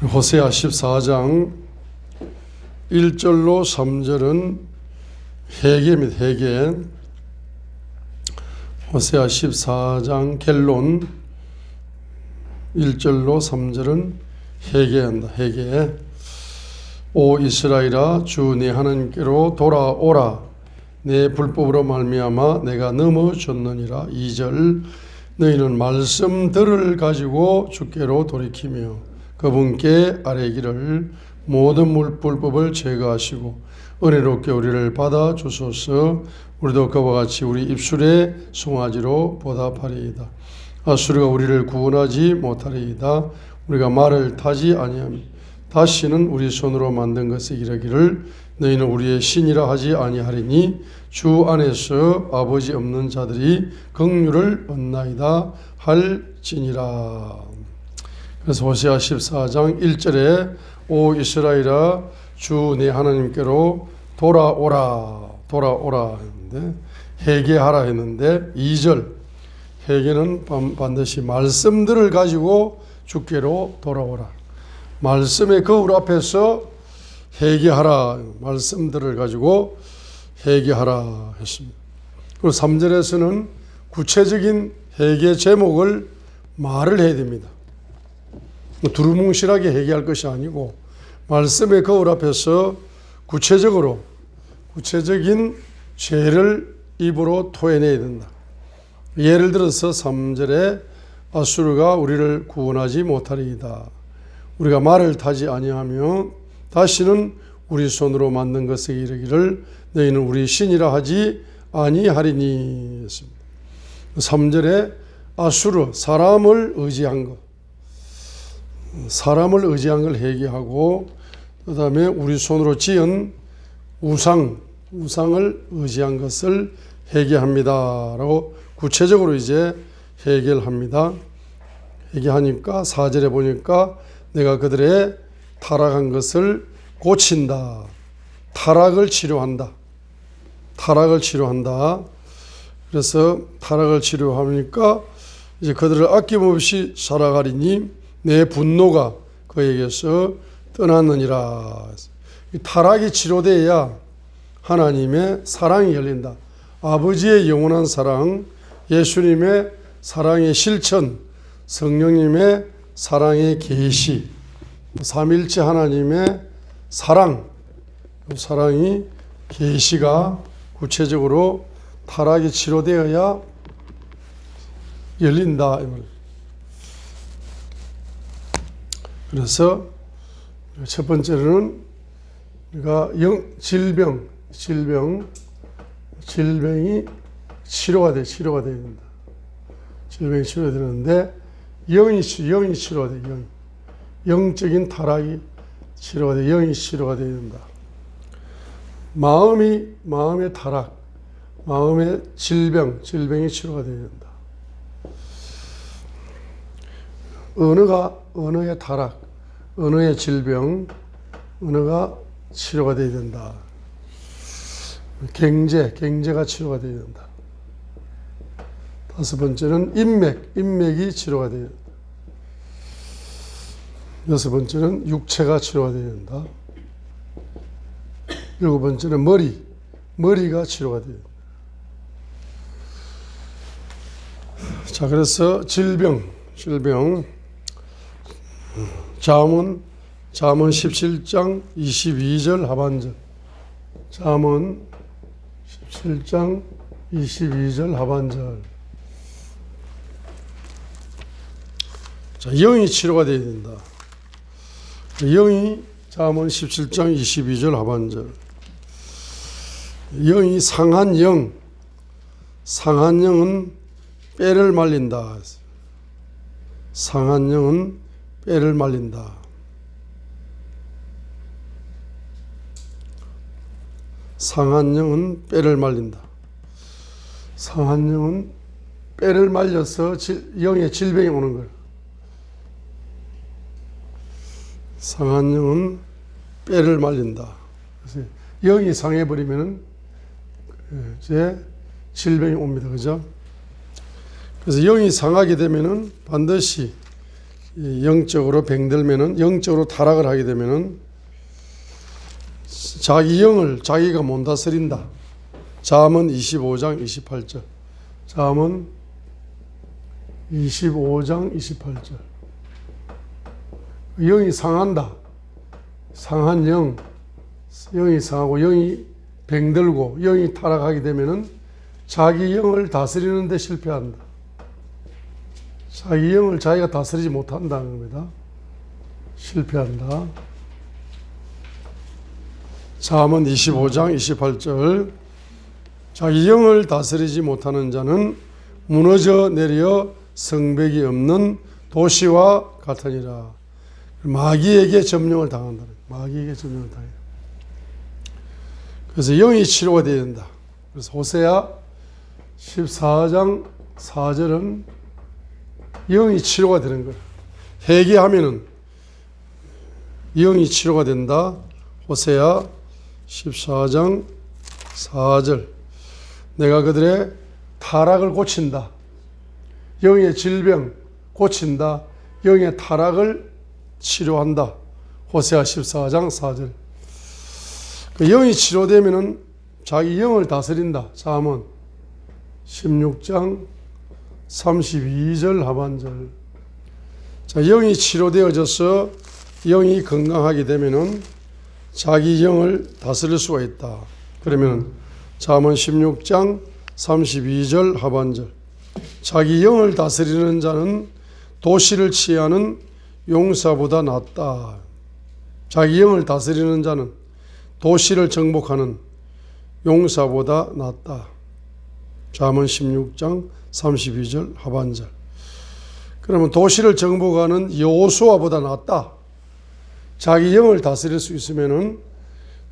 호세아 14장 1절로 3절은 회개입니다. 회개. 호세아 14장 결론 1절로 3절은 회개한다. 회개. 오 이스라엘아, 주 네 하나님께로 돌아오라. 내 불법으로 말미암아 내가 넘어졌느니라. 2절. 너희는 말씀들을 가지고 주께로 돌이키며 그분께 아뢰기를 모든 불법을 제거하시고 은혜롭게 우리를 받아 주소서. 우리도 그와 같이 우리 입술의 송아지로 보답하리이다. 아수르가 우리를 구원하지 못하리이다. 우리가 말을 타지 아니하며 다시는 우리 손으로 만든 것에 이르기를 너희는 우리의 신이라 하지 아니하리니 주 안에서 아버지 없는 자들이 긍휼을 얻나이다 할지니라. 그래서 호세아 14장 1절에 오 이스라엘아, 주 네 하나님께로 돌아오라 했는데, 회개하라 했는데, 2절 회개는 반드시 말씀들을 가지고 주께로 돌아오라. 말씀의 거울 앞에서 회개하라. 말씀들을 가지고 회개하라 했습니다. 그리고 3절에서는 구체적인 회개 제목을 말을 해야 됩니다. 두루뭉실하게 회개할 것이 아니고 말씀의 거울 앞에서 구체적인 죄를 입으로 토해내야 된다. 예를 들어서 3절에 아수르가 우리를 구원하지 못하리이다. 우리가 말을 타지 아니하며 다시는 우리 손으로 만든 것에 이르기를 너희는 우리 신이라 하지 아니하리니 했습니다. 3절에 아수르, 사람을 의지한 것, 사람을 의지한 걸 회개하고, 그 다음에 우리 손으로 지은 우상을 의지한 것을 회개합니다 라고 구체적으로 이제 회개를 합니다. 회개하니까 4절에 보니까 내가 그들의 타락한 것을 고친다. 타락을 치료한다. 그래서 타락을 치료하니까 이제 그들을 아낌없이 살아가리니 내 분노가 그에게서 떠났느니라. 타락이 치료돼야 하나님의 사랑이 열린다. 아버지의 영원한 사랑, 예수님의 사랑의 실천, 성령님의 사랑의 계시, 삼일체 하나님의 사랑이 계시가 구체적으로 타락이 치료되어야 열린다. 그래서 첫 번째로는 우리가 질병이 치료가 돼야 된다. 질병이 치료되는데 영이 치료가 돼. 영적인 타락이 치료가 돼. 영이 치료가 돼야 된다. 마음의 타락, 마음의 질병이 치료가 돼야 된다. 언어의 타락, 언어의 질병, 언어가 치료가 돼야 된다. 경제가 치료가 돼야 된다. 5번째는 인맥이 치료가 돼야 된다. 6번째는 육체가 치료가 돼야 된다. 7번째는 머리가 치료가 돼야 된다. 자, 그래서 질병. 잠언 17장 22절 하반절. 잠언 17장 22절 하반절. 자, 영이 치료가 돼야 된다. 영이 잠언 17장 22절 하반절. 영이 상한 영은 뼈를 말린다. 상한 영은 뼈를 말린다. 상한 영은 뼈를 말린다. 상한 영은 뼈를 말려서 영의 질병이 오는 거예요. 상한 영은 뼈를 말린다. 그래서 영이 상해버리면 이제 질병이 옵니다. 그죠? 그래서 영이 상하게 되면은 반드시 영적으로 병들면은, 영적으로 타락을 하게 되면은 자기 영을 자기가 못 다스린다. 잠언 25장 28절. 잠언 25장 28절. 영이 상한다. 상한 영, 영이 상하고 영이 병들고 영이 타락하게 되면은 자기 영을 다스리는 데 실패한다. 자기 영을 자기가 다스리지 못한다는 겁니다. 실패한다. 잠언 25장 28절. 자기 영을 다스리지 못하는 자는 무너져 내려 성벽이 없는 도시와 같으니라. 마귀에게 점령을 당한다. 마귀에게 점령을 당해. 그래서 영이 치료가 되어야 된다. 그래서 호세아 14장 4절은 영이 치료가 되는 거야. 회개하면은 영이 치료가 된다. 호세아 14장 4절. 내가 그들의 타락을 고친다. 영의 질병 고친다. 영의 타락을 치료한다. 호세아 14장 4절. 그 영이 치료되면은 자기 영을 다스린다. 잠언 16장 32절 하반절. 자, 영이 치료되어져서 영이 건강하게 되면은 자기 영을 다스릴 수가 있다. 그러면 잠언 16장 32절 하반절. 자기 영을 다스리는 자는 도시를 치하는 용사보다 낫다. 자기 영을 다스리는 자는 도시를 정복하는 용사보다 낫다. 잠언 16장 32절 하반절. 그러면 도시를 정복하는 여호수아보다 낫다. 자기 영을 다스릴 수 있으면은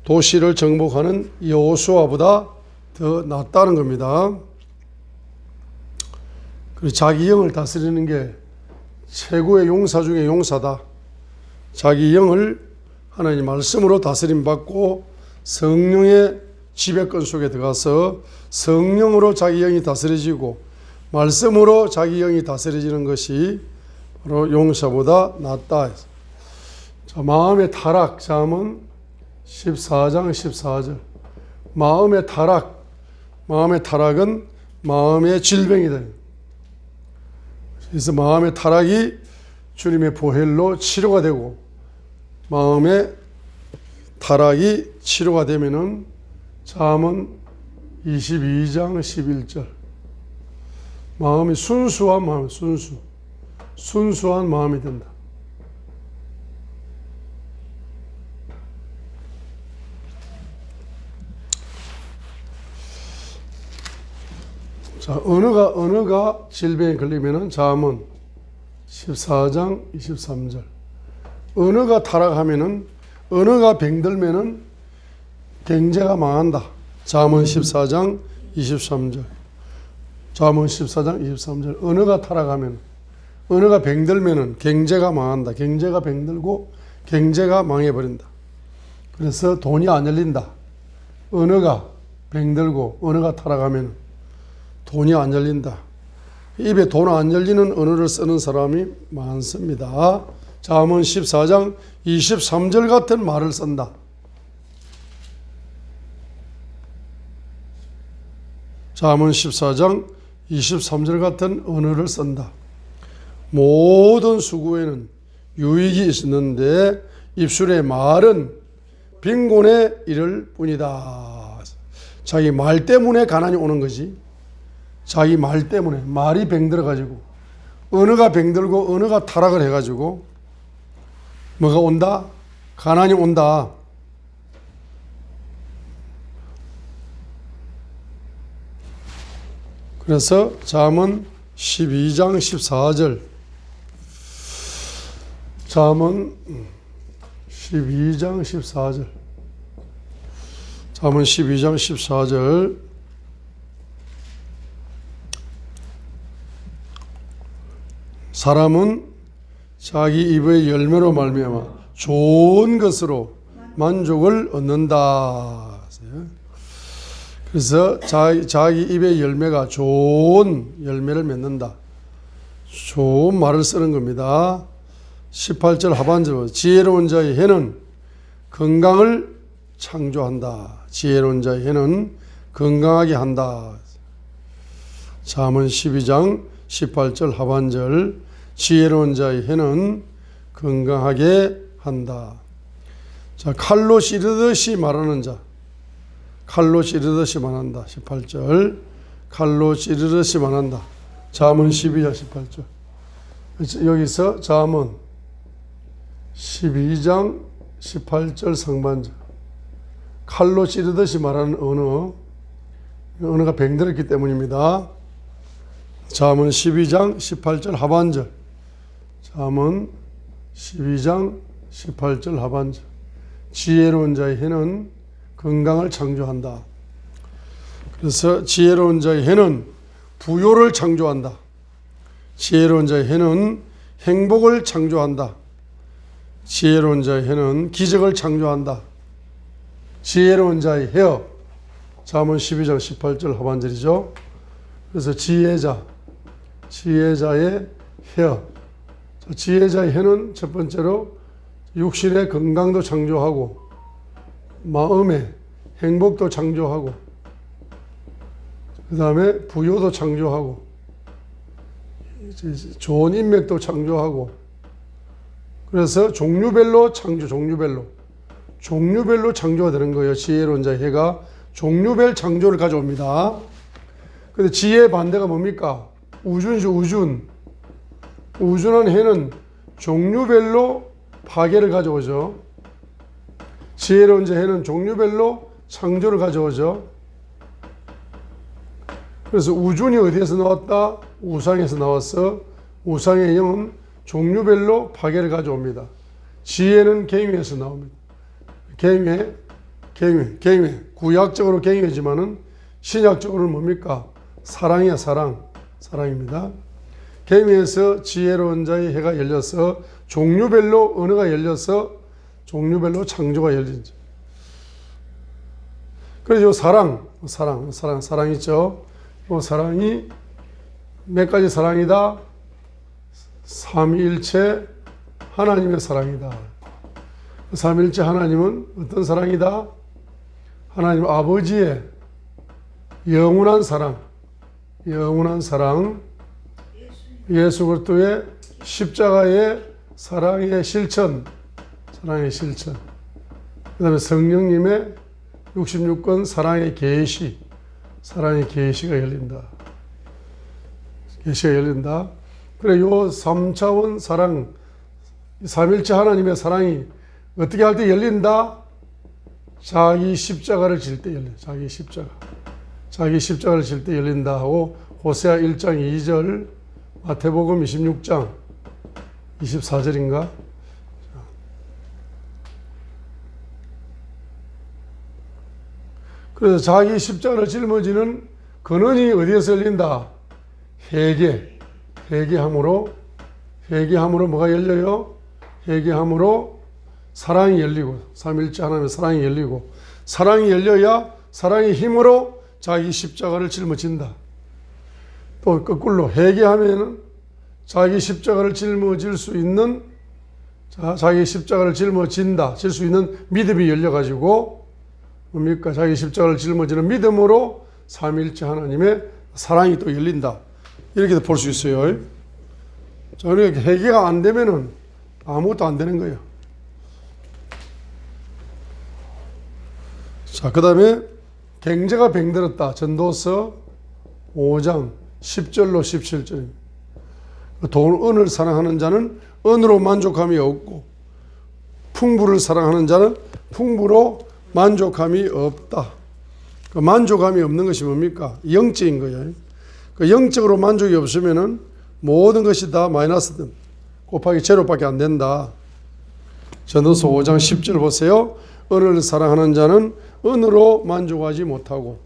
도시를 정복하는 여호수아보다 더 낫다는 겁니다. 그리고 자기 영을 다스리는 게 최고의 용사 중에 용사다. 자기 영을 하나님 말씀으로 다스림 받고 성령의 지배권 속에 들어가서 성령으로 자기 영이 다스려지고 말씀으로 자기 영이 다스려지는 것이 바로 용사보다 낫다. 자, 마음의 타락. 잠언 14장 14절. 마음의 타락. 마음의 타락은 마음의 질병이다. 그래서 마음의 타락이 주님의 보혈로 치료가 되고 마음의 타락이 치료가 되면은 잠언 22장 11절. 마음이 순수한 마음, 순수한 마음이 된다. 자, 언어가 질병에 걸리면은 잠언 14장 23절. 언어가 타락하면은, 언어가 병들면은 경제가 망한다. 잠언 14장 23절. 잠언 14장 23절. 언어가 타락하면, 언어가 병들면은 경제가 망한다. 경제가 병들고 경제가 망해버린다. 그래서 돈이 안 열린다. 언어가 병들고 언어가 타락하면 돈이 안 열린다. 입에 돈 안 열리는 언어를 쓰는 사람이 많습니다. 잠언 14장 23절 같은 말을 쓴다. 잠언 14장 23절 같은 언어를 쓴다. 모든 수고에는 유익이 있었는데 입술의 말은 빈곤에 이를 뿐이다. 자기 말 때문에 가난이 오는 거지. 자기 말 때문에 말이 병들어가지고 언어가 병들고 언어가 타락을 해가지고 뭐가 온다? 가난이 온다. 그래서 잠언 12장 14절. 잠언 12장 14절. 잠언 12장 14절. 사람은 자기 입의 열매로 말미암아 좋은 것으로 만족을 얻는다. 그래서 자기 입의 열매가 좋은 열매를 맺는다. 좋은 말을 쓰는 겁니다. 18절 하반절 지혜로운 자의 해는 건강을 창조한다. 지혜로운 자의 해는 건강하게 한다. 잠언 12장 18절 하반절 지혜로운 자의 해는 건강하게 한다. 자, 칼로 찌르듯이 말하는 자. 칼로 찌르듯이 말한다. 18절 칼로 찌르듯이 말한다. 잠언 12장 18절. 여기서 잠언 12장 18절 상반절. 칼로 찌르듯이 말하는 언어가 병들었기 때문입니다. 잠언 12장 18절 하반절. 잠언 12장 18절 하반절. 지혜로운 자의 해는 건강을 창조한다. 그래서 지혜로운 자의 해는 부요를 창조한다. 지혜로운 자의 해는 행복을 창조한다. 지혜로운 자의 해는 기적을 창조한다. 지혜로운 자의 해여. 잠언 12장 18절 하반절이죠. 그래서 지혜자의 해여. 지혜자의 해는 첫 번째로 육신의 건강도 창조하고 마음의 행복도 창조하고 그 다음에 부요도 창조하고 좋은 인맥도 창조하고 그래서 종류별로 종류별로 창조가 되는 거예요. 지혜로운 자의 해가 종류별 창조를 가져옵니다. 근데 지혜의 반대가 뭡니까? 우준이죠. 우준한 해는 종류별로 파괴를 가져오죠. 지혜로운 자의 해는 종류별로 창조를 가져오죠. 그래서 우준이 어디에서 나왔다? 우상에서 나왔어. 우상의 영은 종류별로 파괴를 가져옵니다. 지혜는 갱회에서 나옵니다. 갱회. 구약적으로 갱회지만은 신약적으로는 뭡니까? 사랑이야, 사랑입니다. 갱회에서 지혜로운 자의 해가 열려서 종류별로 언어가 열려서 종류별로 창조가 열리죠. 그래서 사랑 있죠. 이 사랑이 몇 가지 사랑이다? 삼위일체 하나님의 사랑이다. 삼위일체 하나님은 어떤 사랑이다? 하나님 아버지의 영원한 사랑, 예수 그리스도의 십자가의 사랑의 실천, 그 다음에 성령님의 66권 사랑의 계시가 열린다. 그래, 요 3차원 사랑, 삼일체 하나님의 사랑이 어떻게 할 때 열린다? 자기 십자가를 질 때 열린다. 자기 십자가를 질 때 열린다 하고 호세아 1장 2절, 마태복음 26장 24절인가? 그래서 자기 십자가를 짊어지는 근원이 어디에서 열린다? 회개함으로 뭐가 열려요? 회개함으로 사랑이 열리고, 삼일째 하나님의 사랑이 열리고, 사랑이 열려야 사랑의 힘으로 자기 십자가를 짊어진다. 또 거꾸로 회개하면은 자기 십자가를 짊어질 수 있는, 자기 십자가를 질 수 있는 믿음이 열려가지고 뭡니까? 자기 십자가를 짊어지는 믿음으로 삼일째 하나님의 사랑이 또 열린다. 이렇게도 볼 수 있어요. 자, 그러니까 회개가 안 되면은 아무것도 안 되는 거예요. 자, 그 다음에 경제가 병들었다. 전도서 5장 10절로 17절입니다. 은을 사랑하는 자는 은으로 만족함이 없고 풍부를 사랑하는 자는 풍부로 만족함이 없다. 그 만족함이 없는 것이 뭡니까? 영적인 거예요. 그 영적으로 만족이 없으면은 모든 것이 다 마이너스든 곱하기 제로밖에 안 된다. 전도서 5장 10절 보세요. 은을 사랑하는 자는 은으로 만족하지 못하고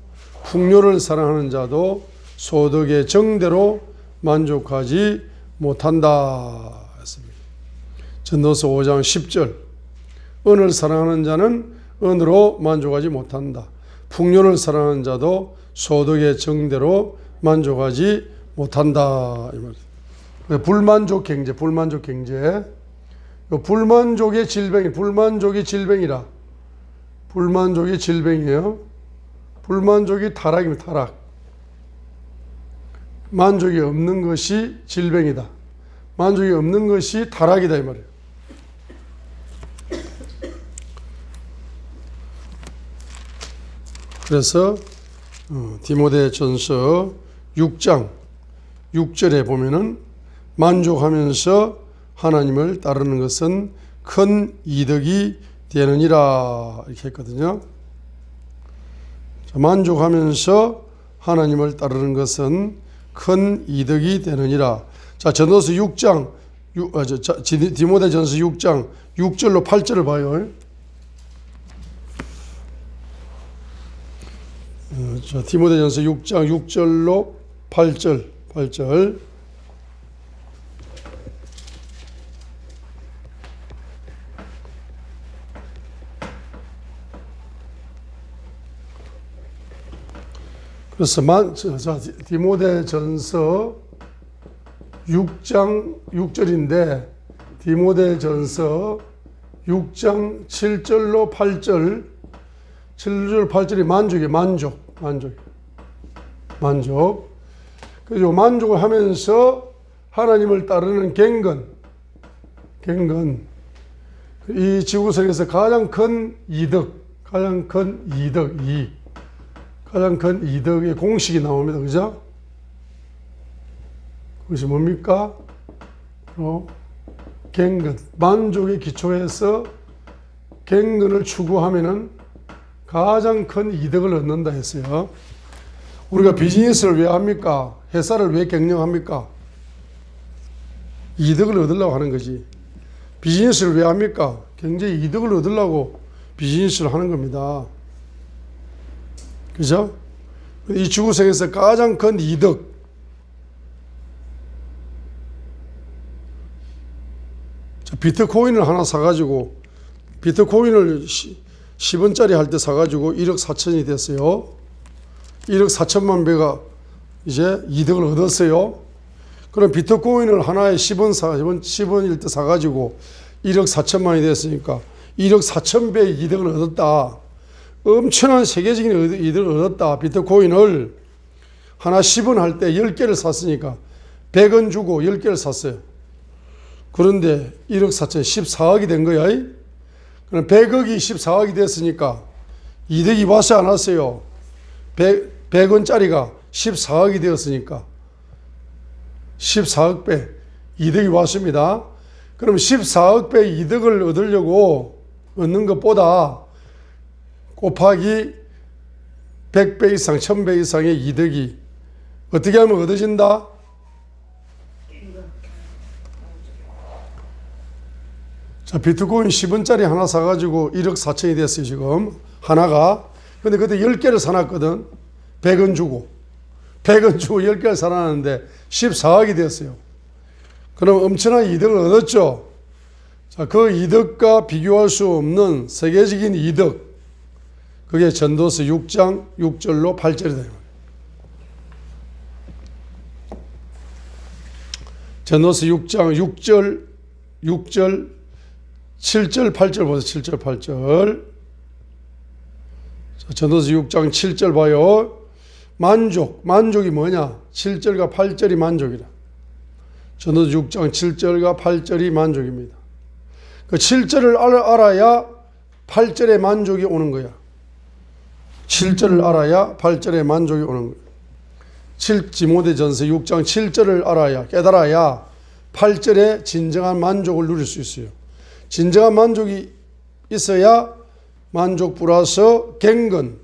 풍요를 사랑하는 자도 소득의 정대로 만족하지 못한다. 했습니다. 전도서 5장 10절. 은을 사랑하는 자는 은으로 만족하지 못한다. 풍요를 사랑하는 자도 소득의 정대로 만족하지 못한다. 이 말이에요. 불만족 경제. 불만족의 질병이, 불만족이 질병이라. 불만족이 질병이에요. 불만족이 타락입니다. 타락. 만족이 없는 것이 질병이다. 만족이 없는 것이 타락이다 이 말이에요. 그래서 디모데전서 6장 6절에 보면은 만족하면서 하나님을 따르는 것은 큰 이득이 되느니라 이렇게 했거든요. 만족하면서 하나님을 따르는 것은 큰 이득이 되느니라. 자, 전도서 6장 디모데전서 6장 6절로 8절을 봐요. 자, 디모데전서 6장 6절로 8절. 그래서 디모데전서 6장 6절인데 디모데전서 6장 7절로 8절 7절 8절이 만족이에요. 만족. 그리고 만족을 하면서 하나님을 따르는 갱건. 이 지구상에서 가장 큰 이득, 가장 큰 이득의 공식이 나옵니다. 그죠? 그것이 뭡니까? 갱건. 만족의 기초에서 갱건을 추구하면은 가장 큰 이득을 얻는다 했어요. 우리가 비즈니스를 왜 합니까? 회사를 왜 경영합니까? 이득을 얻으려고 하는 거지. 비즈니스를 왜 합니까? 경제 이득을 얻으려고 비즈니스를 하는 겁니다. 그죠? 이 지구상에서 가장 큰 이득. 비트코인을 하나 사가지고, 비트코인을 10원짜리 할 때 사가지고 1억 4천이 됐어요. 1억 4천만 배가 이제 이득을 얻었어요. 그럼 비트코인을 하나에 10원일 때 사가지고 1억 4천만이 됐으니까 1억 4천 배의 이득을 얻었다. 엄청난 세계적인 이득을 얻었다. 비트코인을 하나 10원 할 때 10개를 샀으니까 100원 주고 10개를 샀어요. 그런데 1억 4천 14억이 된 거야. 그럼 100억이 14억이 됐으니까 이득이 와서 안 왔어요. 100원짜리가 14억이 되었으니까 14억 배 이득이 왔습니다. 그럼 14억 배 이득을 얻으려고 얻는 것보다 곱하기 100배 이상, 1000배 이상의 이득이 어떻게 하면 얻어진다? 자, 비트코인 10원짜리 하나 사가지고 1억 4천이 됐어요, 지금. 하나가. 근데 그때 10개를 사놨거든. 100원 주고. 100원 주고 10개를 사놨는데 14억이 됐어요. 그럼 엄청난 이득을 얻었죠. 자, 그 이득과 비교할 수 없는 세계적인 이득. 그게 전도서 6장 6절로 8절이다. 전도서 6장 6절 7절 8절 보세요. 7절 8절. 자, 전도서 6장 7절 봐요. 만족이 뭐냐? 7절과 8절이 만족이라. 전도서 6장 7절과 8절이 만족입니다. 그 7절을 알아야 8절의 만족이 오는 거야. 7절을 알아야 8절의 만족이 오는 거야. 디모데전서 6장 7절을 알아야, 깨달아야 8절의 진정한 만족을 누릴 수 있어요. 진정한 만족이 있어야 만족 플러스 갱건,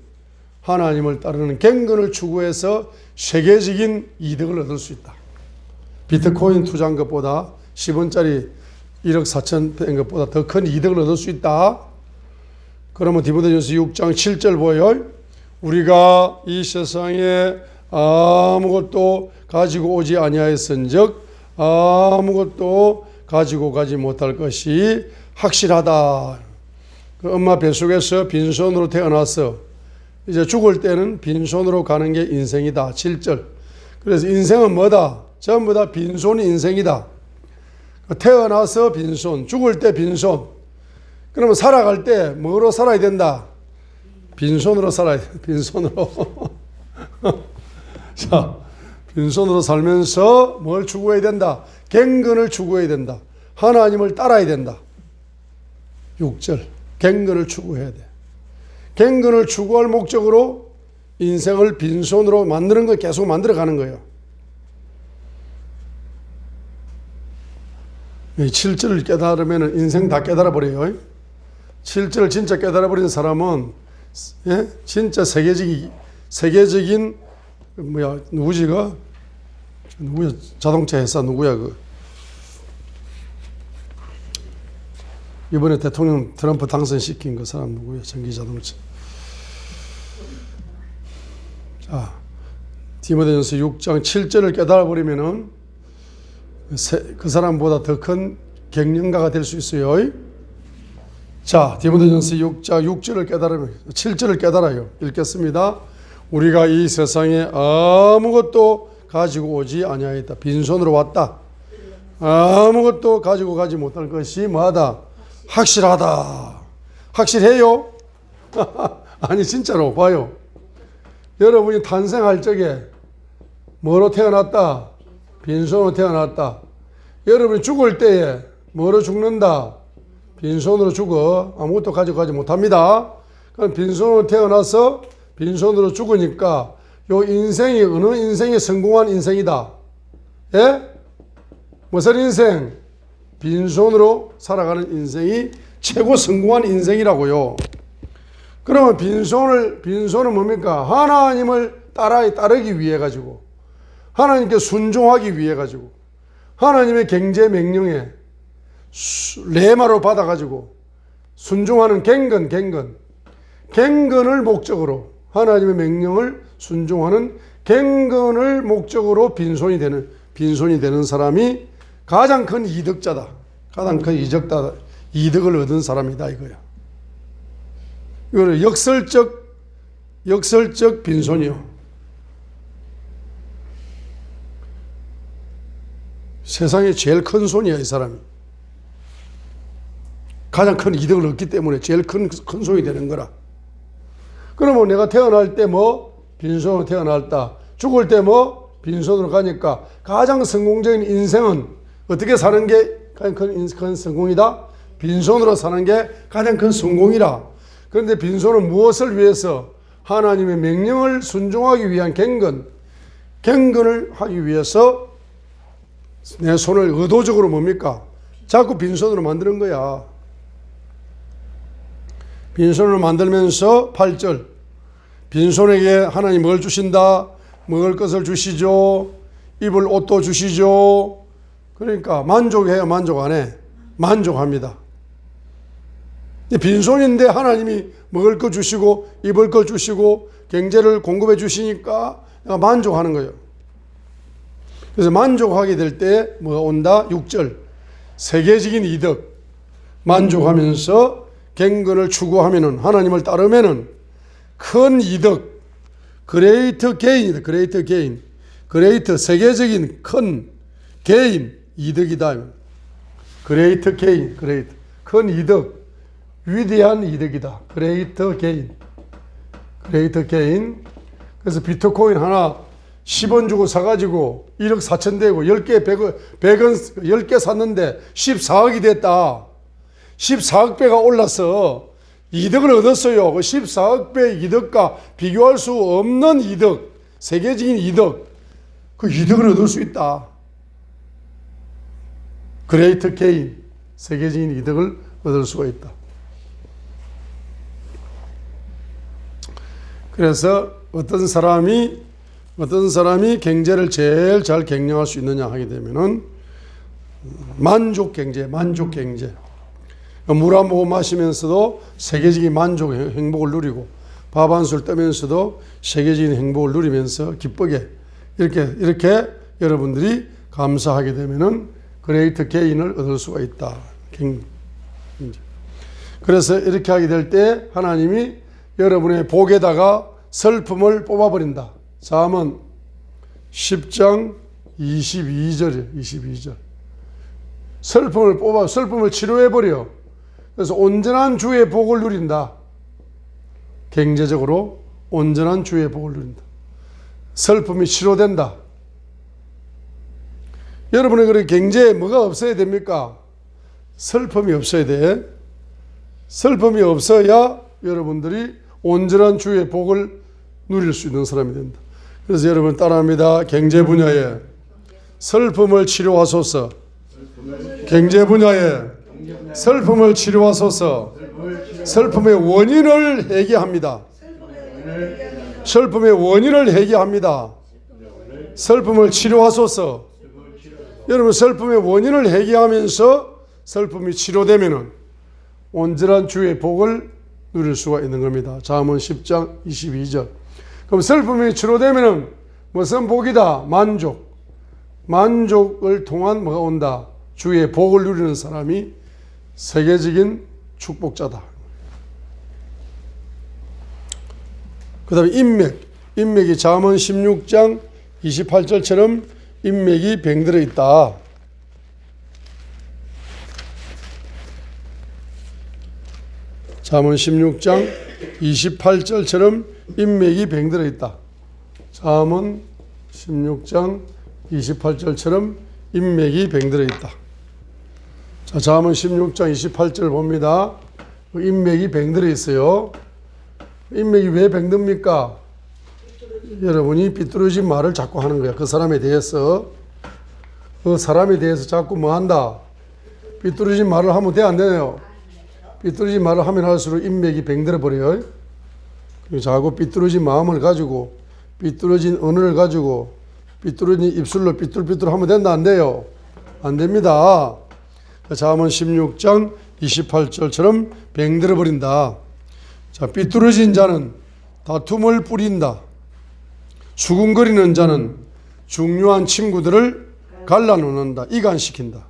하나님을 따르는 갱건을 추구해서 세계적인 이득을 얻을 수 있다. 비트코인 투자한 것보다 10원짜리 1억 4천 된 것보다 더 큰 이득을 얻을 수 있다. 그러면 디모데전서 6장 7절 보여요. 우리가 이 세상에 아무것도 가지고 오지 아니하였은즉 아무것도 가지고 가지 못할 것이 확실하다. 그 엄마 뱃속에서 빈손으로 태어나서 이제 죽을 때는 빈손으로 가는 게 인생이다. 7절. 그래서 인생은 뭐다? 전부 다 빈손이 인생이다. 태어나서 빈손, 죽을 때 빈손. 그러면 살아갈 때 뭐로 살아야 된다? 빈손으로 살아야 돼. 빈손으로. 자, 빈손으로 살면서 뭘 추구해야 된다? 갱근을 추구해야 된다. 하나님을 따라야 된다. 6절. 갱근을 추구해야 돼. 갱근을 추구할 목적으로 인생을 빈손으로 만드는 거 계속 만들어 가는 거예요. 7절을 깨달으면 인생 다 깨달아 버려요. 7절을 진짜 깨달아 버린 사람은 진짜 세계적인 누구야? 자동차 회사 누구야 이번에 대통령 트럼프 당선시킨 그 사람 누구야? 전기자동차. 자, 디모데전서 6장 7절을 깨달아 버리면은 그 사람보다 더 큰 갱년가가 될 수 있어요. 자, 디모데전서 6장 6절을 깨달으면 7절을 깨달아요. 읽겠습니다. 우리가 이 세상에 아무것도 가지고 오지 아니하였다. 빈손으로 왔다. 아무것도 가지고 가지 못할 것이 뭐하다? 확실하다. 확실해요? 아니 진짜로 봐요. 여러분이 탄생할 적에 뭐로 태어났다? 빈손으로 태어났다. 여러분이 죽을 때에 뭐로 죽는다? 빈손으로 죽어. 아무것도 가지고 가지 못합니다. 그럼 빈손으로 태어나서 빈손으로 죽으니까 요 인생이 어느 인생이 성공한 인생이다? 예? 무슨 인생? 빈손으로 살아가는 인생이 최고 성공한 인생이라고요. 그러면 빈손은 뭡니까? 하나님을 따르기 위해 가지고, 하나님께 순종하기 위해 가지고, 하나님의 경제 명령에 레마로 받아 가지고 순종하는 갱근을 목적으로, 하나님의 명령을 순종하는 갱근을 목적으로 빈손이 되는 사람이 가장 큰 이득자다. 가장 큰 이득을 얻은 사람이다 이거야. 이거는 역설적 빈손이요. 세상에 제일 큰 손이야 이 사람이. 가장 큰 이득을 얻기 때문에 제일 큰 손이 되는 거라. 그러면 내가 태어날 때 빈손으로 태어났다. 죽을 때 빈손으로 가니까 가장 성공적인 인생은 어떻게 사는 게 가장 큰 성공이다? 빈손으로 사는 게 가장 큰 성공이라. 그런데 빈손은 무엇을 위해서? 하나님의 명령을 순종하기 위한 갱근을 하기 위해서 내 손을 의도적으로 뭡니까? 자꾸 빈손으로 만드는 거야. 빈손으로 만들면서 8절. 빈손에게 하나님 뭘 주신다? 먹을 것을 주시죠. 입을 옷도 주시죠. 그러니까 만족해요? 만족 안 해? 만족합니다. 빈손인데 하나님이 먹을 거 주시고 입을 거 주시고 경제를 공급해 주시니까 내가 만족하는 거예요. 그래서 만족하게 될 때 뭐가 온다? 6절. 세계적인 이득. 만족하면서 갱근을 추구하면은, 하나님을 따르면은 큰 이득. 그레이트 게인이다. 그레이트 게인. 그레이트 세계적인 큰 게인 이득이다. 그레이트 게인. 그레이트 큰 이득. 위대한 이득이다. 그레이트 게인. 그레이트 게인. 그래서 비트코인 하나 10원 주고 사가지고 1억 4천 되고 10개 100원 10개 샀는데 14억이 됐다. 14억 배가 올라서 이득을 얻었어요. 그 14억 배의 이득과 비교할 수 없는 이득, 세계적인 이득, 그 이득을 얻을 수 있다. 그레이트 게인, 세계적인 이득을 얻을 수가 있다. 그래서 어떤 사람이 경제를 제일 잘 경영할 수 있느냐 하게 되면은 만족 경제. 물 한 모금 마시면서도 세계적인 만족, 행복을 누리고 밥 한 술 떠면서도 세계적인 행복을 누리면서 기쁘게 이렇게 여러분들이 감사하게 되면은 그레이트 게인을 얻을 수가 있다. 그래서 이렇게 하게 될 때 하나님이 여러분의 복에다가 슬픔을 뽑아버린다. 잠언 10장 22절이에요. 22절. 슬픔을 뽑아 슬픔을 치료해버려. 그래서 온전한 주의 복을 누린다. 경제적으로 온전한 주의 복을 누린다. 슬픔이 치료된다. 여러분의 그런 경제에 뭐가 없어야 됩니까? 슬픔이 없어야 돼. 슬픔이 없어야 여러분들이 온전한 주의 복을 누릴 수 있는 사람이 된다. 그래서 여러분 따라합니다. 경제 분야에 슬픔을 치료하소서. 경제 분야에 슬픔을 치료하소서. 슬픔의 원인을 해결합니다. 슬픔의 원인을 해결합니다. 슬픔을 치료하소서. 여러분 슬픔의 원인을 해결하면서 슬픔이 치료되면은 온전한 주의 복을 누릴 수가 있는 겁니다. 잠언 10장 22절. 그럼 슬픔이 치료되면은 무슨 복이다? 만족. 만족을 통한 뭐가 온다? 주의 복을 누리는 사람이 세계적인 축복자다. 그 다음에 인맥. 인맥이 잠언 16장 28절처럼 인맥이 병들어 있다. 잠언 16장 28절처럼 인맥이 병들어 있다. 잠언 16장 28절처럼 인맥이 병들어 있다. 자, 잠언 16장 28절 봅니다. 인맥이 병들어 있어요. 인맥이 왜 병듭니까? 여러분이 삐뚤어진 말을 자꾸 하는 거야. 그 사람에 대해서. 그 사람에 대해서 자꾸 뭐 한다? 삐뚤어진 말을 하면 돼, 안 되나요? 삐뚤어진 말을 하면 할수록 인맥이 병들어 버려요. 자꾸 삐뚤어진 마음을 가지고, 삐뚤어진 언어를 가지고, 삐뚤어진 입술로 삐뚤삐뚤 하면 된다, 안 돼요? 안 됩니다. 잠언 16장 28절처럼 병들어 버린다. 자, 삐뚤어진 자는 다툼을 뿌린다. 수군거리는 자는 중요한 친구들을 갈라놓는다. 이간시킨다.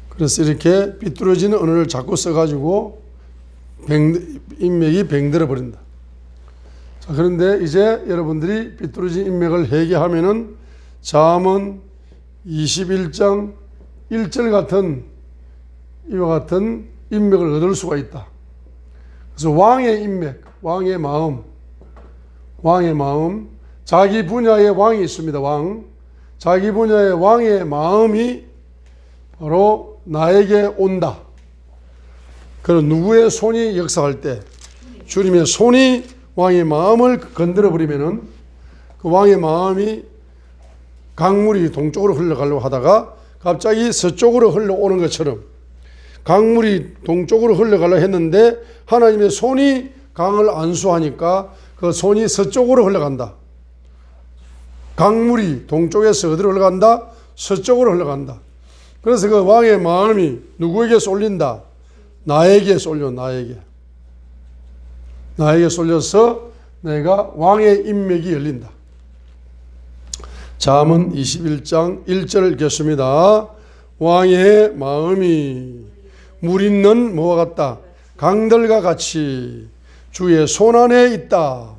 그래서 이렇게 삐뚤어지는 언어를 자꾸 써가지고 인맥이 병들어 버린다. 자, 그런데 이제 여러분들이 삐뚤어진 인맥을 해결하면은 잠언 21장 1절 같은 이와 같은 인맥을 얻을 수가 있다. 그래서 왕의 인맥, 왕의 마음, 자기 분야의 왕이 있습니다. 왕. 자기 분야의 왕의 마음이 바로 나에게 온다. 그런 누구의 손이 역사할 때 주님의 손이 왕의 마음을 건드려 버리면은 그 왕의 마음이 강물이 동쪽으로 흘러가려고 하다가 갑자기 서쪽으로 흘러오는 것처럼 강물이 동쪽으로 흘러가려고 했는데 하나님의 손이 강을 안수하니까 그 손이 서쪽으로 흘러간다. 강물이 동쪽에서 어디로 흘러간다? 서쪽으로 흘러간다. 그래서 그 왕의 마음이 누구에게 쏠린다? 나에게 쏠려, 나에게. 나에게 쏠려서 내가 왕의 인맥이 열린다. 잠언 21장 1절 읽겠습니다. 왕의 마음이 물 있는 뭐와 같다? 강들과 같이 주의 손안에 있다.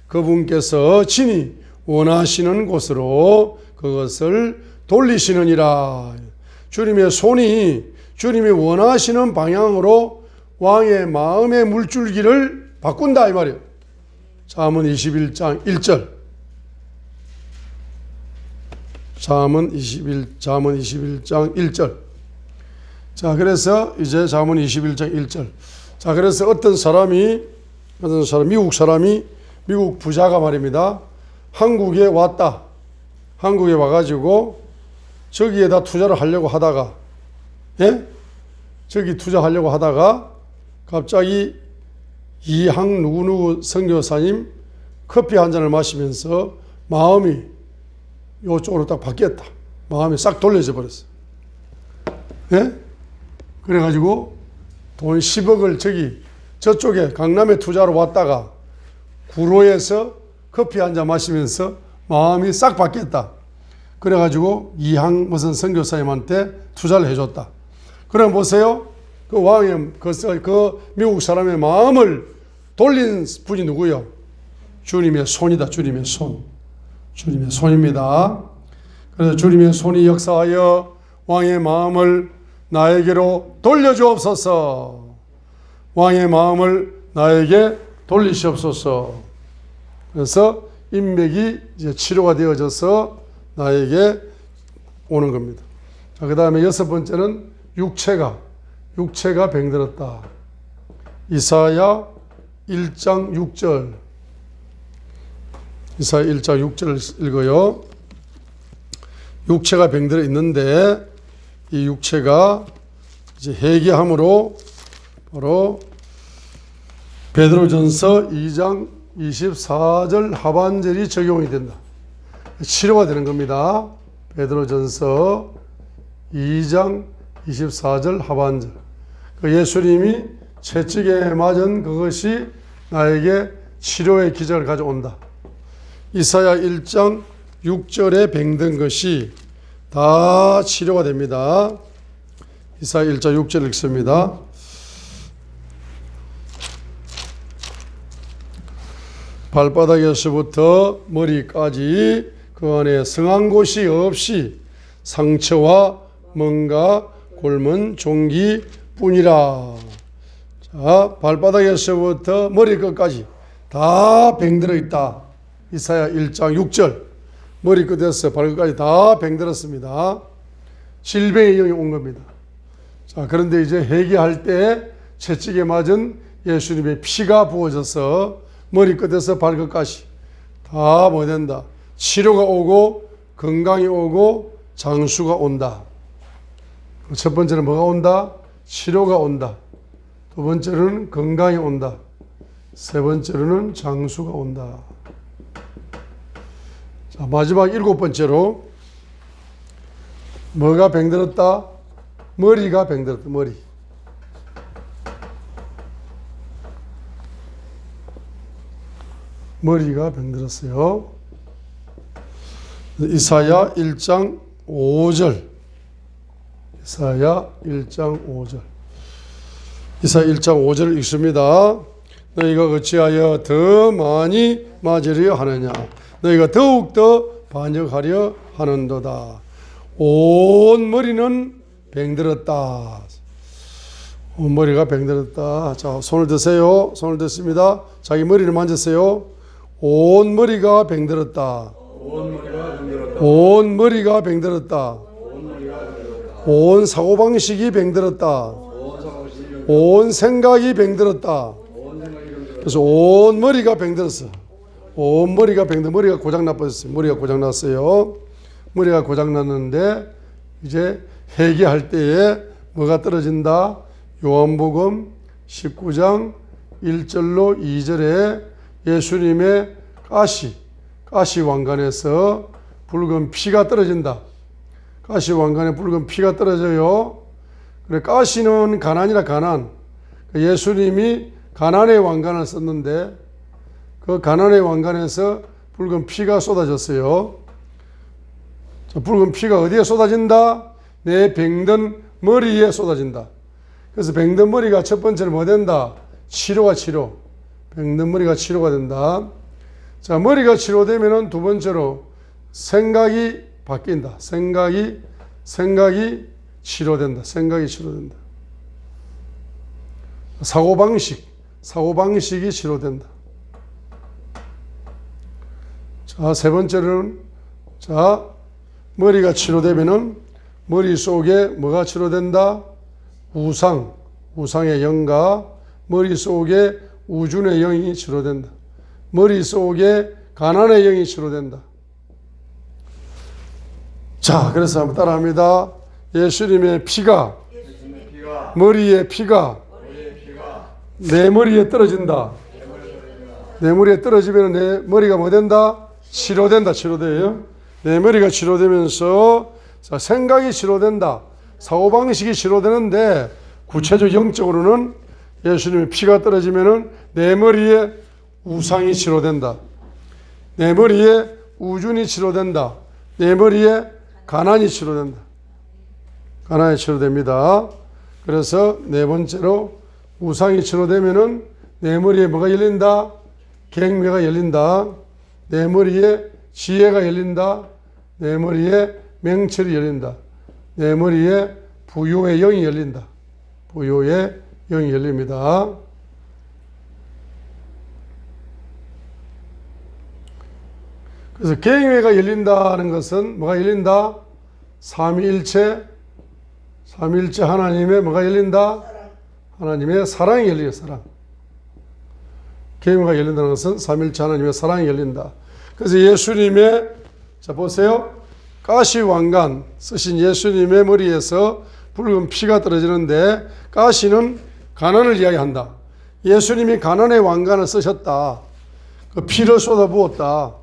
그분께서 친히 원하시는 곳으로 그것을 돌리시느니라. 주님의 손이 주님이 원하시는 방향으로 왕의 마음의 물줄기를 바꾼다 이 말이에요. 잠언 21장 1절. 잠언 21장 1절. 자, 그래서 이제 잠언 21장 1절. 자, 그래서 어떤 사람이 미국 부자가 말입니다. 한국에 왔다. 한국에 와가지고 저기에다 투자를 하려고 하다가, 예? 저기 투자하려고 하다가 갑자기 이항 누구누구 선교사님 커피 한 잔을 마시면서 마음이 이쪽으로 딱 바뀌었다. 마음이 싹 돌려져 버렸어. 예? 그래가지고 돈 10억을 저쪽에 강남에 투자로 왔다가 구로에서 커피 한 잔 마시면서 마음이 싹 바뀌었다. 그래가지고 이항 무슨 선교사님한테 투자를 해줬다. 그럼 보세요. 그 왕의 그 미국 사람의 마음을 돌린 분이 누구요? 주님의 손이다. 주님의 손. 주님의 손입니다. 그래서 주님의 손이 역사하여 왕의 마음을 나에게로 돌려주옵소서. 왕의 마음을 나에게 돌리시옵소서. 그래서 인맥이 이제 치료가 되어져서 나에게 오는 겁니다. 자, 그 다음에 여섯 번째는 육체가 병들었다. 이사야 1장 6절. 이사야 1장 6절을 읽어요. 육체가 병들어 있는데 이 육체가 이제 회개함으로 바로 베드로전서 2장 24절 하반절이 적용이 된다. 치료가 되는 겁니다. 베드로전서 2장 24절 하반절. 예수님이 채찍에 맞은 그것이 나에게 치료의 기적을 가져온다. 이사야 1장 6절에 병든 것이 다 치료가 됩니다. 이사야 1장 6절 읽습니다. 발바닥에서부터 머리까지 그 안에 성한 곳이 없이 상처와 멍과 곪은 종기 뿐이라. 자, 발바닥에서부터 머리끝까지 다 병들어 있다. 이사야 1장 6절. 머리끝에서 발끝까지 다 병들었습니다. 질병의 영이 온 겁니다. 자, 그런데 이제 회개할 때 채찍에 맞은 예수님의 피가 부어져서 머리끝에서 발끝까지 다 뭐 된다. 치료가 오고 건강이 오고 장수가 온다. 첫 번째는 뭐가 온다? 치료가 온다. 두 번째로는 건강이 온다. 세 번째로는 장수가 온다. 자, 마지막 일곱 번째로 뭐가 병들었다? 머리가 병들었다. 머리. 머리가 병들었어요. 이사야 1장 5절. 이사야 1장 5절. 이사야 1장 5절을 읽습니다. 너희가 어찌하여 더 많이 맞으려 하느냐. 너희가 더욱더 반역하려 하는도다. 온 머리는 병들었다. 온 머리가 병들었다. 자, 손을 드세요. 손을 드습니다. 자기 머리를 만졌어요. 온 머리가 병들었다. 온 머리가 병들었다. 온 사고방식이 병들었다. 온 생각이 병들었다. 그래서 온 머리가 병들었어. 온 머리가 병들, 머리가 고장 나빠졌어요. 머리가 고장 났어요. 머리가 고장 났는데 이제 회개할 때에 뭐가 떨어진다? 요한복음 19장 1절로 2절에 예수님의 가시 왕관에서 붉은 피가 떨어진다. 가시 왕관에 붉은 피가 떨어져요. 그래, 가시는 가난이라 가난. 예수님이 가난의 왕관을 썼는데 그 가난의 왕관에서 붉은 피가 쏟아졌어요. 자, 붉은 피가 어디에 쏟아진다? 내 병든 머리에 쏟아진다. 그래서 병든 머리가 첫 번째는 뭐 된다? 치료. 병든 머리가 치료가 된다. 자, 머리가 치료되면은 두 번째로 생각이 바뀐다. 생각이 치료된다. 생각이 치료된다. 사고방식이 치료된다. 자, 세 번째로는, 자, 머리가 치료되면은 머릿속에 뭐가 치료된다? 우상의 영과 머릿속에 우준의 영이 치료된다. 머릿속에 가난의 영이 치료된다. 자, 그래서 한번 따라합니다. 예수님의 피가, 머리의 피가 내 머리에 떨어진다. 내 머리에 떨어지면 내 머리가 뭐 된다? 치료돼요. 내 머리가 치료되면서 자, 생각이 치료된다. 사고방식이 치료되는데 구체적 영적으로는 예수님의 피가 떨어지면은 내 머리에 우상이 치료된다. 내 머리에 우준이 치료된다. 내 머리에 가난이 치료된다. 가난이 치료됩니다. 그래서 네 번째로 우상이 치료되면은 내 머리에 뭐가 열린다? 갱매가 열린다. 내 머리에 지혜가 열린다. 내 머리에 명철이 열린다. 내 머리에 부요의 영이 열린다. 부요의 영이 열립니다. 그래서 계행회가 열린다는 것은 뭐가 열린다? 삼위일체 하나님의 뭐가 열린다? 하나님의 사랑이 열려요. 사랑. 계행회가 열린다는 것은 삼위일체 하나님의 사랑이 열린다. 그래서 예수님의, 자 보세요, 가시왕관 쓰신 예수님의 머리에서 붉은 피가 떨어지는데, 가시는 가난을 이야기한다. 예수님이 가난의 왕관을 쓰셨다. 그 피를 쏟아부었다.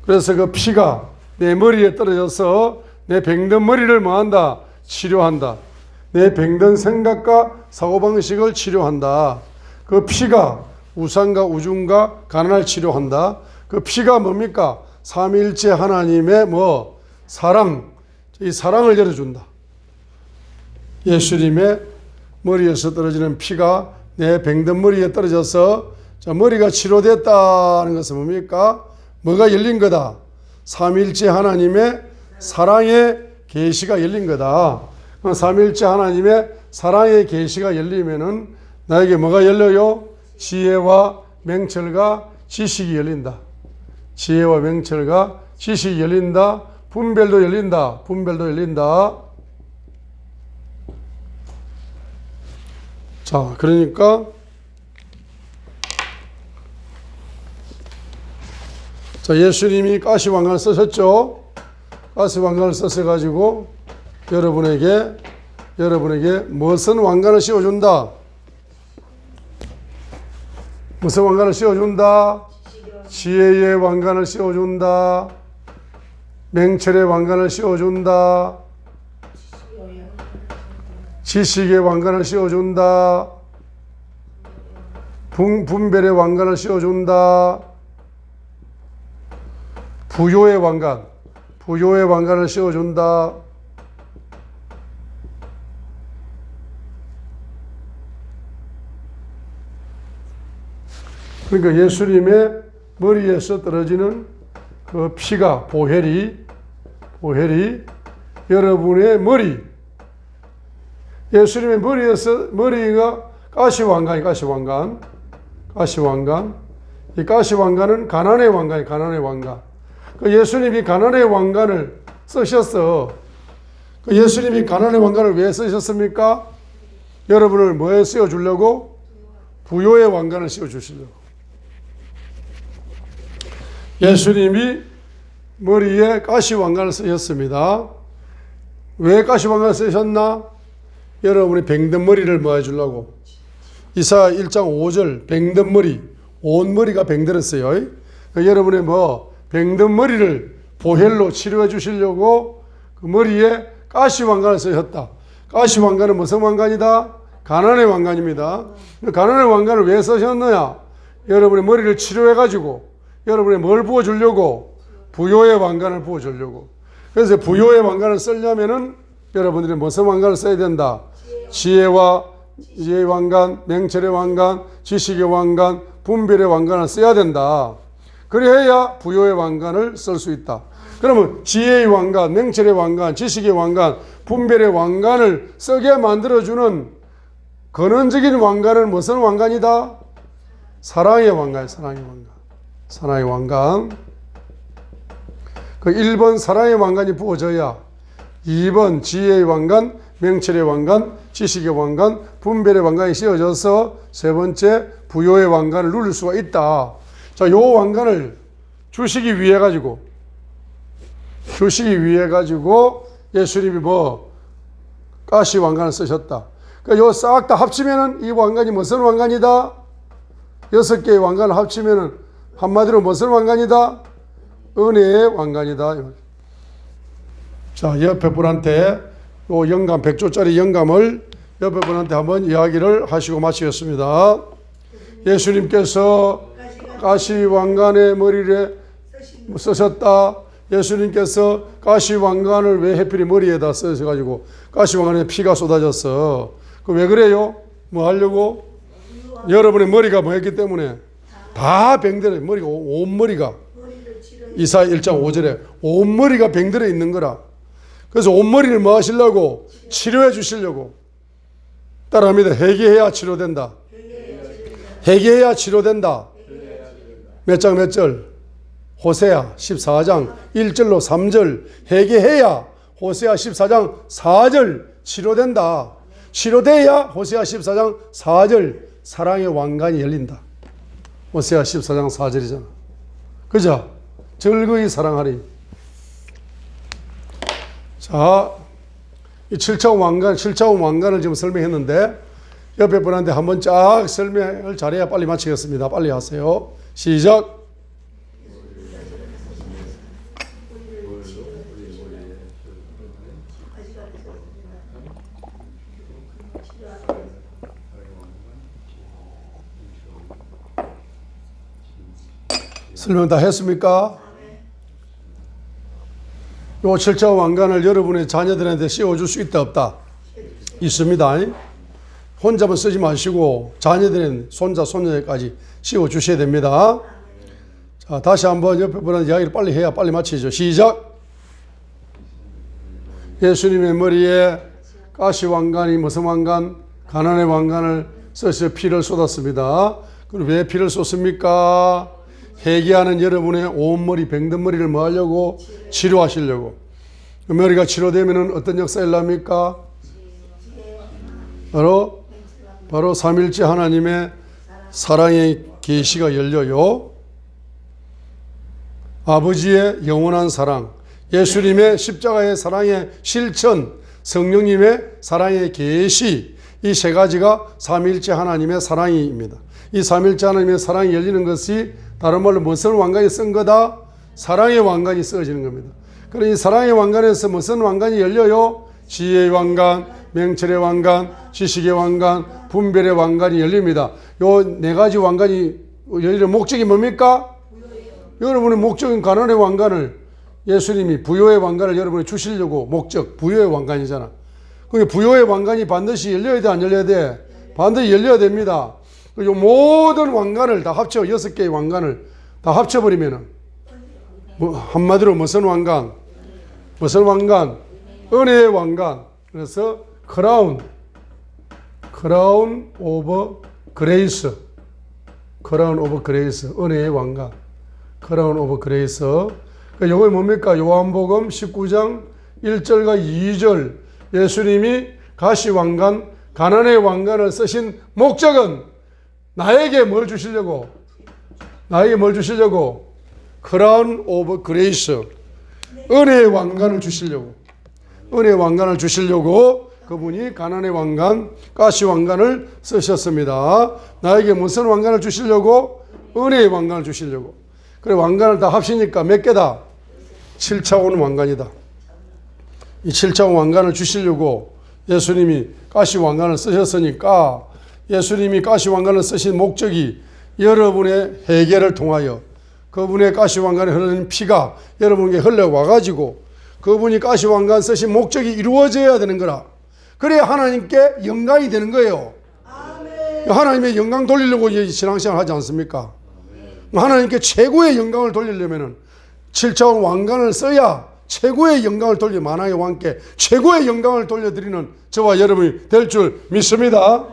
그래서 그 피가 내 머리에 떨어져서 내 병든 머리를 뭐한다? 치료한다. 내 병든 생각과 사고방식을 치료한다. 그 피가 우상과 우중과 가난을 치료한다. 그 피가 뭡니까? 삼위일체 하나님의 사랑, 이 사랑을 열어준다. 예수님의 머리에서 떨어지는 피가 내 병든 머리에 떨어져서 머리가 치료됐다는 것은 뭡니까? 뭐가 열린 거다? 삼위일체 하나님의 사랑의 계시가 열린 거다. 삼위일체 하나님의 사랑의 계시가 열리면은 나에게 뭐가 열려요? 지혜와 명철과 지식이 열린다. 지혜와 명철과 지식이 열린다. 분별도 열린다. 분별도 열린다. 자, 그러니까 자, 예수님이 가시왕관을 쓰셨죠. 가시왕관을 쓰셔가지고 여러분에게 무슨 왕관을 씌워준다? 무슨 왕관을 씌워준다? 지혜의 왕관을 씌워준다. 명철의 왕관을 씌워준다. 지식의 왕관을 씌워준다. 분별의 왕관을 씌워준다. 부요의 왕관을 씌워준다. 그러니까 예수님의 머리에서 떨어지는 그 피가, 보혈이 여러분의 예수님의 머리가 가시왕관. 이 가시왕관은 가난의 왕관. 그 예수님이 가난의 왕관을 쓰셨어. 그 예수님이 가난의 왕관을 왜 쓰셨습니까? 여러분을 뭐에 씌워주려고? 부요의 왕관을 씌워주시려고. 예수님이 머리에 가시왕관을 쓰셨습니다. 왜 가시왕관을 쓰셨나? 여러분이 병든 머리를 모아주려고. 이사야 1장 5절 병든 머리, 온 머리가 병들었어요. 여러분의 병든 머리를 보혈로 치료해 주시려고 그 머리에 가시왕관을 쓰셨다. 가시왕관은 무슨 왕관이다? 가난의 왕관입니다. 가난의 왕관을 왜 쓰셨느냐? 여러분의 머리를 치료해 가지고 여러분의 뭘 부어주려고? 부요의 왕관을 부어주려고. 그래서 부요의 왕관을 쓰려면은 여러분들이 무슨 왕관을 써야 된다? 지혜의 왕관, 명철의 왕관, 지식의 왕관, 분별의 왕관을 써야 된다. 그래야 부요의 왕관을 쓸 수 있다. 그러면 지혜의 왕관, 명철의 왕관, 지식의 왕관, 분별의 왕관을 쓰게 만들어주는 근원적인 왕관은 무슨 왕관이다? 사랑의 왕관. 사랑의 왕관. 그 1번 사랑의 왕관이 부어져야 2번 지혜의 왕관, 명철의 왕관, 지식의 왕관, 분별의 왕관이 씌워져서 세 번째 부요의 왕관을 누릴 수가 있다. 자, 요 왕관을 주시기 위해 가지고 예수님이 가시 왕관을 쓰셨다. 그러니까 요 싹 다 합치면은 이 왕관이 무슨 왕관이다? 6개의 왕관을 합치면은 한마디로 무슨 왕관이다? 은혜의 왕관이다. 자, 옆에 분한테 요 영감 100조짜리 영감을 옆에 분한테 한번 이야기를 하시고 마치겠습니다. 예수님께서 가시 왕관의 머리에 쓰셨다. 예수님께서 가시 왕관을 왜 해필이 머리에다 쓰셔가지고 가시 왕관에 피가 쏟아졌어. 그 왜 그래요? 뭐 하려고? 여러분의 머리가 뭐 했기 때문에 다 병들어요. 머리가 온 머리가 이사야 1장 5절에 온 머리가 병들어 있는 거라. 그래서 온머리를 뭐 하시려고? 치료해 주시려고. 따라합니다. 회개해야 치료된다. 회개해야 치료된다. 몇 장 몇 절? 호세아 14장 1절로 3절. 회개해야 호세아 14장 4절 치료된다. 치료돼야 호세아 14장 4절 사랑의 왕관이 열린다. 호세아 14장 4절이잖아. 그죠? 즐거이 사랑하리. 자, 이 7차원 왕관을 지금 설명했는데 옆에 분한테 한번 쫙 설명을 잘해야 빨리 마치겠습니다. 빨리 하세요. 시작. 설명 다 했습니까? 요 7차원 왕관을 여러분의 자녀들한테 씌워줄 수 있다 없다? 있습니다. 혼자만 쓰지 마시고 자녀들은 손자 손녀까지 씌워주셔야 됩니다. 자, 다시 한번 옆에 분한테 이야기를 빨리 해야 빨리 마치죠. 시작. 예수님의 머리에 가시 왕관이 무슨 왕관? 가난의 왕관을 써서 피를 쏟았습니다. 그럼 왜 피를 쏟습니까? 회개하는 여러분의 온머리 병든 머리를 뭐 하려고? 치료하시려고. 머리가 치료되면 어떤 역사 일어납니까? 바로 삼일째 하나님의 사랑의 계시가 열려요. 아버지의 영원한 사랑, 예수님의 십자가의 사랑의 실천, 성령님의 사랑의 계시, 이 세 가지가 삼일째 하나님의 사랑입니다. 이 삼일째 하나님의 사랑이 열리는 것이 다른 말로 무슨 왕관이 쓴 거다? 사랑의 왕관이 쓰여지는 겁니다. 그럼 이 사랑의 왕관에서 무슨 왕관이 열려요? 지혜의 왕관, 명철의 왕관, 지식의 왕관, 분별의 왕관이 열립니다. 요 네 가지 왕관이 열리는 목적이 뭡니까? 여러분의 목적인 가난의 왕관을 예수님이 부요의 왕관을 여러분이 주시려고 목적, 부요의 왕관이잖아. 그게 부요의 왕관이 반드시 열려야 돼, 안 열려야 돼? 반드시 열려야 됩니다. 이 모든 왕관을 다 합쳐, 6개의 왕관을 다 합쳐버리면은, 한마디로 무슨 왕관? 무슨 왕관? 은혜의 왕관. 그래서 크라운 오브 그레이스. 크라운 오브 그레이스. 은혜의 왕관. 크라운 오브 그레이스. 이거 뭡니까? 요한복음 19장 1절과 2절. 예수님이 가시 왕관, 가난의 왕관을 쓰신 목적은 나에게 뭘 주시려고? 나에게 뭘 주시려고? 크라운 오브 그레이스. 은혜의 왕관을 주시려고. 은혜의 왕관을 주시려고 그분이 가난의 왕관, 가시 왕관을 쓰셨습니다. 나에게 무슨 왕관을 주시려고? 은혜의 왕관을 주시려고. 그래, 왕관을 다 합치니까 몇 개다? 7차원 왕관이다. 이 7차원 왕관을 주시려고 예수님이 가시 왕관을 쓰셨으니까, 예수님이 가시 왕관을 쓰신 목적이 여러분의 회개를 통하여 그분의 가시 왕관에 흐르는 피가 여러분에게 흘러와가지고 그분이 가시 왕관 쓰신 목적이 이루어져야 되는 거라. 그래야 하나님께 영광이 되는 거예요. 아멘. 하나님의 영광 돌리려고 신앙생활 하지 않습니까? 하나님께 최고의 영광을 돌리려면 7차원 왕관을 써야 최고의 영광을 돌려, 만왕의 왕께 최고의 영광을 돌려드리는 저와 여러분이 될 줄 믿습니다.